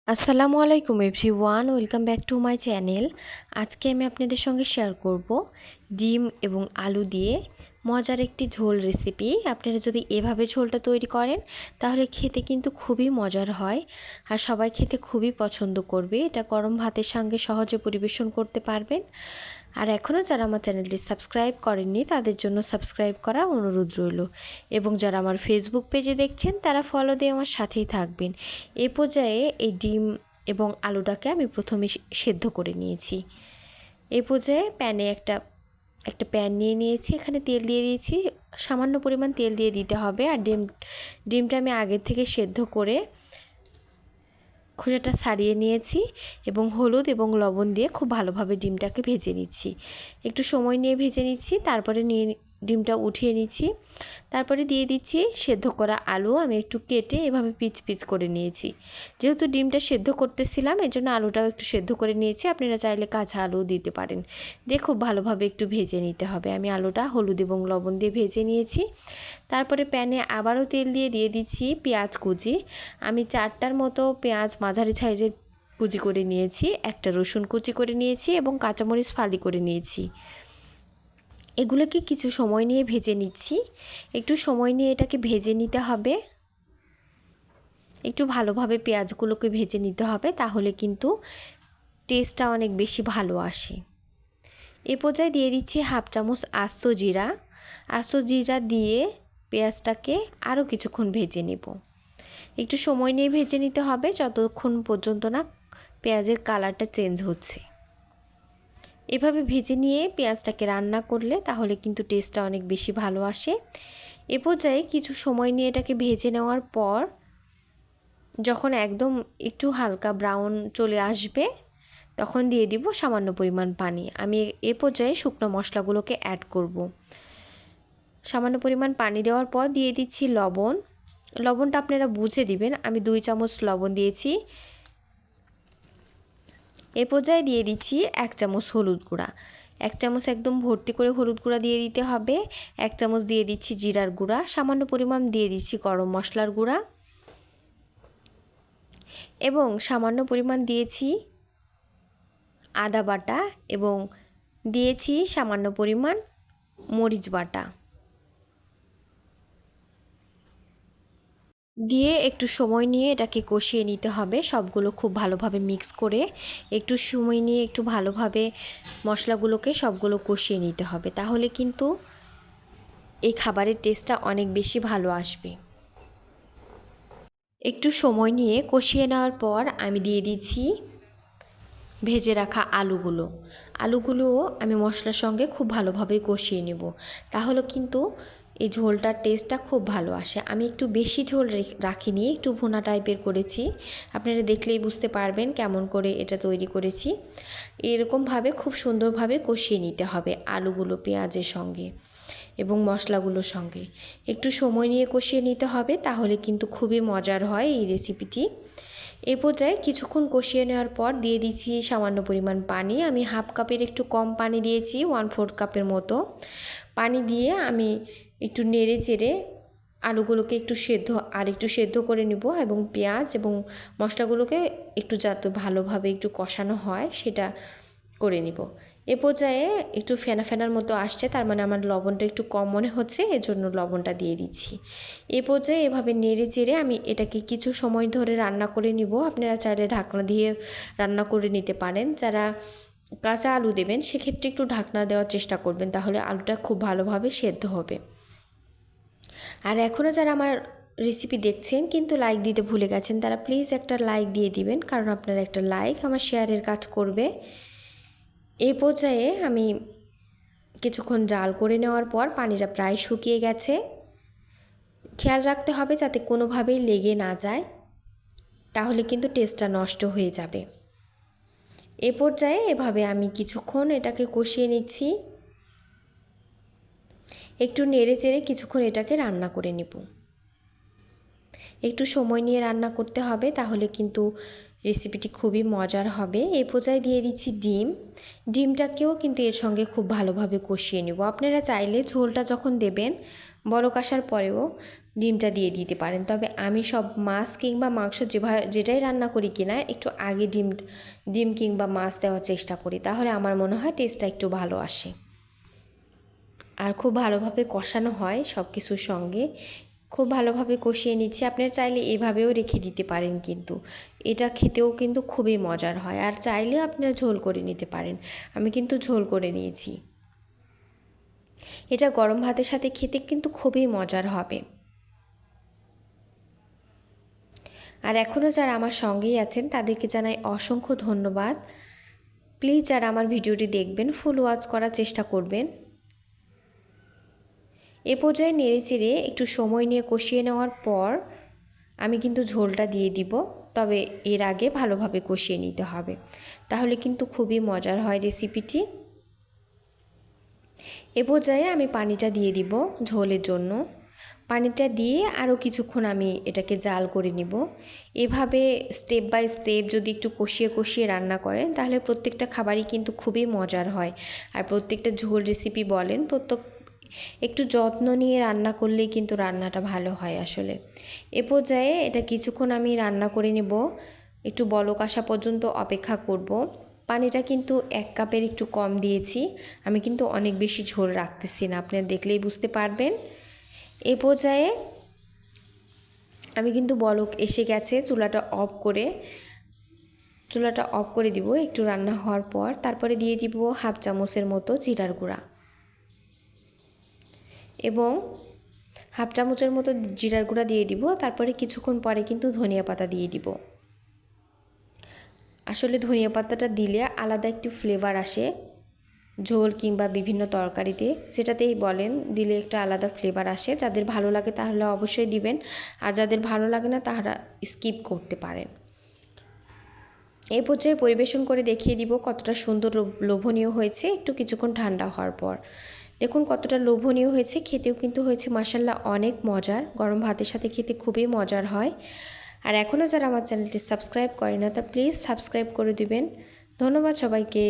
আসসালামু আলাইকুম everyone, welcome back to my channel. আজকে আমি আপনাদের সঙ্গে শেয়ার করব ডিম এবং আলু দিয়ে মজার একটি ঝোল রেসিপি। আপনারা যদি এভাবে ঝোলটা তৈরি করেন তাহলে খেতে কিন্তু খুবই মজার হয় আর সবাই খেতে খুবই পছন্দ করবে। এটা গরম ভাতের সঙ্গে সহজে পরিবেশন করতে পারবেন। আর এখনও যারা আমার চ্যানেলটি সাবস্ক্রাইব করেননি তাদের জন্য সাবস্ক্রাইব করার অনুরোধ রইল, এবং যারা আমার ফেসবুক পেজে দেখছেন তারা ফলো দিয়ে আমার সাথেই থাকবেন। এই পর্যায়ে এই ডিম এবং আলুটাকে আমি প্রথমে সেদ্ধ করে নিয়েছি। এই পর্যায়ে প্যানে একটা প্যান নিয়ে নিয়েছি, এখানে তেল দিয়ে দিয়েছি, সামান্য পরিমাণ তেল দিয়ে দিতে হবে। আর ডিমটা আমি আগের থেকে সেদ্ধ করে খোসাটা ছাড়িয়ে নিয়েছি এবং হলুদ এবং লবণ দিয়ে খুব ভালোভাবে ডিমটাকে ভেজে নিচ্ছি। একটু সময় নিয়ে ভেজে নিচ্ছি, তারপরে ডিমটা উঠিয়ে নিচ্ছি। তারপরে দিয়ে দিচ্ছি সেদ্ধ করা আলু। আমি একটু কেটে এভাবে পিচ পিচ করে নিয়েছি। যেহেতু ডিমটা সেদ্ধ করতেছিলাম এজন্য আলুটাও একটু সেদ্ধ করে নিয়েছি। আপনারা চাইলে কাঁচা আলু দিতে পারেন। দিয়ে খুব ভালোভাবে একটু ভেজে নিতে হবে। আমি আলুটা হলুদ এবং লবণ দিয়ে ভেজে নিয়েছি। তারপরে প্যানে আবারও তেল দিয়ে দিচ্ছি পেঁয়াজ কুচি। আমি 4টার মতো পেঁয়াজ মাঝারি সাইজের কুচি করে নিয়েছি, একটা রসুন কুচি করে নিয়েছি এবং কাঁচামরিচ ফালি করে নিয়েছি। এগুলোকে কিছু সময় নিয়ে ভেজে নিচ্ছি। একটু সময় নিয়ে এটাকে ভেজে নিতে হবে, একটু ভালোভাবে পেঁয়াজগুলোকে ভেজে নিতে হবে, তাহলে কিন্তু টেস্টটা অনেক বেশি ভালো আসে। এ পর্যায়ে দিয়ে দিচ্ছি হাফ চামচ আস্ত জিরা। আস্ত জিরা দিয়ে পেঁয়াজটাকে আরও কিছুক্ষণ ভেজে নেব। একটু সময় নিয়ে ভেজে নিতে হবে যতক্ষণ পর্যন্ত না পেঁয়াজের কালারটা চেঞ্জ হচ্ছে। এভাবে ভেজে নিয়ে পেঁয়াজটাকে রান্না করলে তাহলে কিন্তু টেস্টটা অনেক বেশি ভালো আসে। এ পর্যায়ে কিছু সময় নিয়ে এটাকে ভেজে নেওয়ার পর যখন একদম একটু হালকা ব্রাউন চলে আসবে তখন দিয়ে দিব সামান্য পরিমাণ পানি। আমি এ পর্যায়ে শুকনো মশলাগুলোকে অ্যাড করব। সামান্য পরিমাণ পানি দেওয়ার পর দিয়ে দিচ্ছি লবণ। লবণটা আপনারা বুঝে দিবেন। আমি 2 চামচ লবণ দিয়েছি। এ পর্যায়ে দিয়ে দিচ্ছি 1 চামচ হলুদ গুঁড়া। 1 চামচ একদম ভর্তি করে হলুদ গুঁড়া দিয়ে দিতে হবে। 1 চামচ দিয়ে দিচ্ছি জিরার গুঁড়া, সামান্য পরিমাণ দিয়ে দিচ্ছি গরম মশলার গুঁড়া এবং সামান্য পরিমাণ দিয়েছি আদা বাটা এবং দিয়েছি সামান্য পরিমাণ মরিচ বাটা। দিয়ে একটু সময় নিয়ে এটাকে কষিয়ে নিতে হবে। সবগুলো খুব ভালোভাবে মিক্স করে একটু সময় নিয়ে একটু ভালোভাবে মশলাগুলোকে সবগুলো কষিয়ে নিতে হবে, তাহলে কিন্তু এই খাবারের টেস্টটা অনেক বেশি ভালো আসবে। একটু সময় নিয়ে কষিয়ে নেওয়ার পর আমি দিয়ে দিচ্ছি ভেজে রাখা আলুগুলোও আমি মশলার সঙ্গে খুব ভালোভাবে কষিয়ে নেব, তাহলে কিন্তু এই ঝোলটার টেস্টটা খুব ভালো আসে। আমি একটু বেশি ঝোল রাখিনি, একটু ভুনা টাইপের করেছি। আপনারা দেখলেই বুঝতে পারবেন কেমন করে এটা তৈরি করেছি। এরকমভাবে খুব সুন্দরভাবে কষিয়ে নিতে হবে আলুগুলো পেঁয়াজের সঙ্গে এবং মশলাগুলোর সঙ্গে। একটু সময় নিয়ে কষিয়ে নিতে হবে, তাহলে কিন্তু খুবই মজার হয় এই রেসিপিটি। এ পর্যায়ে কিছুক্ষণ কষিয়ে নেওয়ার পর দিয়ে দিচ্ছি সামান্য পরিমাণ পানি। আমি হাফ কাপের একটু কম পানি দিয়েছি, 1/4 কাপের মতো পানি দিয়ে আমি একটু নেড়ে চেড়ে আলুগুলোকে একটু সেদ্ধ করে নিব এবং পেঁয়াজ এবং মশলাগুলোকে একটু যাতে ভালোভাবে একটু কষানো হয় সেটা করে নিব। এ পর্যায়ে একটু ফেনা ফেনার মতো আসছে, তার মানে আমার লবণটা একটু কম মনে হচ্ছে, এজন্য লবণটা দিয়ে দিচ্ছি। এ পর্যায়ে এভাবে নেড়ে চেড়ে আমি এটাকে কিছু সময় ধরে রান্না করে নিব। আপনারা চাইলে ঢাকনা দিয়ে রান্না করে নিতে পারেন। যারা কাঁচা আলু দেবেন সেক্ষেত্রে একটু ঢাকনা দেওয়ার চেষ্টা করবেন, তাহলে আলুটা খুব ভালোভাবে সেদ্ধ হবে। আর এখনও যারা আমার রেসিপি দেখছেন কিন্তু লাইক দিতে ভুলে গেছেন তারা প্লিজ একটা লাইক দিয়ে দিবেন, কারণ আপনার একটা লাইক আমার শেয়ারের কাজ করবে। এই পর্যায়ে আমি কিছুক্ষণ জাল করে নেওয়ার পর পানিটা প্রায় শুকিয়ে গেছে। খেয়াল রাখতে হবে যাতে কোনোভাবেই লেগে না যায়, তাহলে কিন্তু টেস্টটা নষ্ট হয়ে যাবে। এ পর্যায়ে এভাবে আমি কিছুক্ষণ এটাকে কষিয়ে নিচ্ছি। একটু নেড়ে চেড়ে কিছুক্ষণ এটাকে রান্না করে নেব। একটু সময় নিয়ে রান্না করতে হবে, তাহলে কিন্তু রেসিপিটি খুবই মজার হবে। এই পর্যায়ে দিয়ে দিচ্ছি ডিম। ডিমটাকেও কিন্তু এর সঙ্গে খুব ভালোভাবে কষিয়ে নেব। আপনারা চাইলে ঝোলটা যখন দেবেন বলক আসার পরেও ডিমটা দিয়ে দিতে পারেন, তবে আমি সব মাছ কিংবা মাংস যেটাই রান্না করি কিনা একটু আগে ডিম কিংবা মাছ দেওয়ার চেষ্টা করি, তাহলে আমার মনে হয় টেস্টটা একটু ভালো আসে আর খুব ভালোভাবে কষানো হয় সব কিছুর সঙ্গে। খুব ভালোভাবে কষিয়ে নিচ্ছি। আপনারা চাইলে এভাবেও রেখে দিতে পারেন, কিন্তু এটা খেতেও কিন্তু খুবই মজার হয়। আর চাইলে আপনারা ঝোল করে নিতে পারেন, আমি কিন্তু ঝোল করে নিয়েছি। এটা গরম ভাতের সাথে খেতে কিন্তু খুবই মজার হবে। আর এখনও যারা আমার সঙ্গেই আছেন তাদেরকে জানাই অসংখ্য ধন্যবাদ। প্লিজ যারা আমার ভিডিওটি দেখবেন ফুল ওয়াচ করার চেষ্টা করবেন। এ পর্যায়ে নেড়েচেড়ে একটু সময় নিয়ে কষিয়ে নেওয়ার পর আমি কিন্তু ঝোলটা দিয়ে দিব, তবে এর আগে ভালোভাবে কষিয়ে নিতে হবে, তাহলে কিন্তু খুবই মজার হয় রেসিপিটি। এ পর্যায়ে আমি পানিটা দিয়ে দিব ঝোলের জন্য। পানিটা দিয়ে আরও কিছুক্ষণ আমি এটাকে জাল করে নিব। এভাবে স্টেপ বাই স্টেপ যদি একটু কষিয়ে কষিয়ে রান্না করেন তাহলে প্রত্যেকটা খাবারই কিন্তু খুবই মজার হয়। আর প্রত্যেকটা ঝোল রেসিপি বলেন একটু যত্ন নিয়ে রান্না করলেই কিন্তু রান্নাটা ভালো হয় আসলে। এ পর্যায়ে এটা কিছুক্ষণ আমি রান্না করে নেব, একটু বলক আসা পর্যন্ত অপেক্ষা করব। পানিটা কিন্তু 1 কাপের একটু কম দিয়েছি, আমি কিন্তু অনেক বেশি ঝোল রাখতেছি না, আপনারা দেখলেই বুঝতে পারবেন। এ পর্যায়ে আমি কিন্তু বলক এসে গেছে, চুলাটা অফ করে দিব একটু রান্না হওয়ার পর। তারপরে দিয়ে দিব 1/2 চামচের মতো জিরার গুঁড়া এবং 1/2 চামচের মতো জিরার গুঁড়া দিয়ে দিব। তারপরে কিছুক্ষণ পরে কিন্তু ধনিয়া পাতা দিয়ে দিব। আসলে ধনিয়া পাতাটা দিলে আলাদা একটু ফ্লেভার আসে ঝোল কিংবা বিভিন্ন তরকারিতে, যেটাতেই বলেন দিলে একটা আলাদা ফ্লেভার আসে। যাদের ভালো লাগে তাহলে অবশ্যই দিবেন, আর যাদের ভালো লাগে না তারা স্কিপ করতে পারেন। এই পর্যায়ে পরিবেশন করে দেখিয়ে দিব কতটা সুন্দর লোভনীয় হয়েছে একটু কিছুক্ষণ ঠান্ডা হওয়ার পর। দেখুন কতটা লোভনীয় হয়েছে, খেতেও কিন্তু হয়েছে মাশাআল্লাহ অনেক মজার। গরম ভাতের সাথে খেতে খুবই মজার হয়। আর এখনও যারা আমার চ্যানেলটি সাবস্ক্রাইব করে না তা প্লিজ সাবস্ক্রাইব করে দিবেন। ধন্যবাদ সবাইকে।